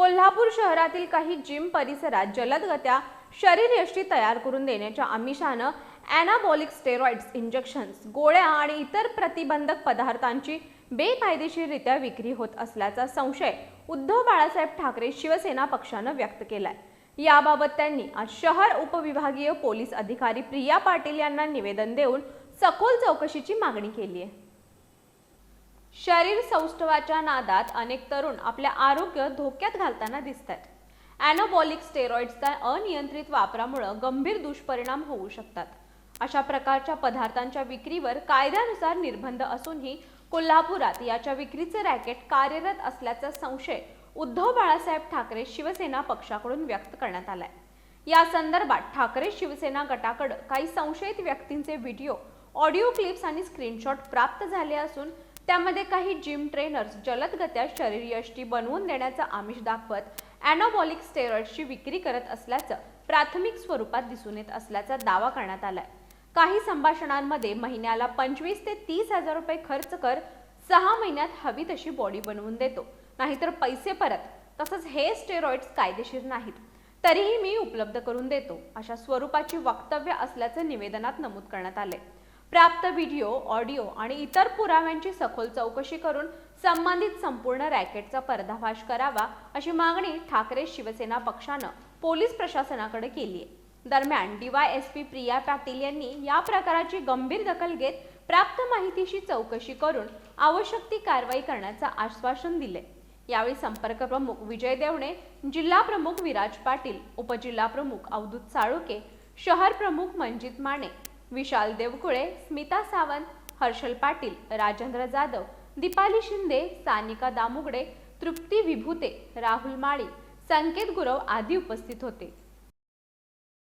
कोल्हापूर शहरातील काही जिम परिसरात जलदगत्या शरीरयष्टी तयार करून देण्याच्या आमिषानं ॲनाबॉलिक स्टेरॉइड्स इंजेक्शन्स, गोळ्या आणि इतर प्रतिबंधक पदार्थांची बेकायदेशीररित्या विक्री होत असल्याचा संशय उद्धव बाळासाहेब ठाकरे शिवसेना पक्षानं व्यक्त केलाय। याबाबत त्यांनी आज शहर उपविभागीय पोलीस अधिकारी प्रिया पाटील यांना निवेदन देऊन सखोल चौकशीची मागणी केली आहे। शरीर सौष्ठवाच्या नादात अनेक तरुण आपले आरोग्य धोक्यात घालताना दिसतात। ॲनाबॉलिक स्टेरॉइड्सचा अनियंत्रित वापरामुळे गंभीर दुष्परिणाम होऊ शकतात। अशा प्रकारच्या पदार्थांच्या विक्रीवर कायद्यानुसार निर्बंध असूनही कोल्हापुरात याच्या विक्रीचे रॅकेट कार्यरत असल्याचा संशय उद्धव बाळासाहेब ठाकरे शिवसेना पक्षाकडून व्यक्त करण्यात आलाय। या संदर्भात ठाकरे शिवसेना गटाकडे काही संशयित व्यक्तींचे व्हिडिओ, ऑडिओ क्लिप्स आणि स्क्रीनशॉट प्राप्त झाले असून त्यामध्ये काही जिम ट्रेनर्स जलदगत्या शरीरयष्टी बनवून देण्याचा आमिष दाखवत ॲनाबॉलिक स्टेरॉइड्सची विक्री करत असल्याचं प्राथमिक स्वरूपात दिसून येत असल्याचा दावा करण्यात आलाय। काही संभाषणांमध्ये महिन्याला 25 ते 30 हजार रुपये खर्च कर, 6 महिन्यात हवी तशी बॉडी बनवून देतो, नाहीतर पैसे परत, तसंच हे स्टेरॉइड्स कायदेशीर नाहीत तरीही मी उपलब्ध करून देतो, अशा स्वरूपाची वक्तव्य असल्याचं निवेदनात नमूद करण्यात आले। प्राप्त व्हिडिओ, ऑडिओ आणि इतर पुराव्यांची सखोल चौकशी करून संबंधित संपूर्ण रॅकेटचा पर्दाफाश करावा, अशी मागणी ठाकरे शिवसेना पक्षानं पोलीस प्रशासनाकडे केली आहे। दरम्यान DYSP प्रिया पाटील यांनी या प्रकाराची गंभीर दखल घेत प्राप्त माहितीशी चौकशी करून आवश्यक ती कारवाई करण्याचं आश्वासन दिले। यावेळी संपर्क प्रमुख विजय देवणे, जिल्हा प्रमुख विराज पाटील, उपजिल्हा प्रमुख अवधूत साळुके, शहर प्रमुख मंजित माने, विशाल देवकुळे, स्मिता सावंत, हर्षल पाटील, राजेंद्र जाधव, दीपाली शिंदे, सानिका दामुगडे, तृप्ती विभूते, राहुल माळी, संकेत गुरव आदी उपस्थित होते।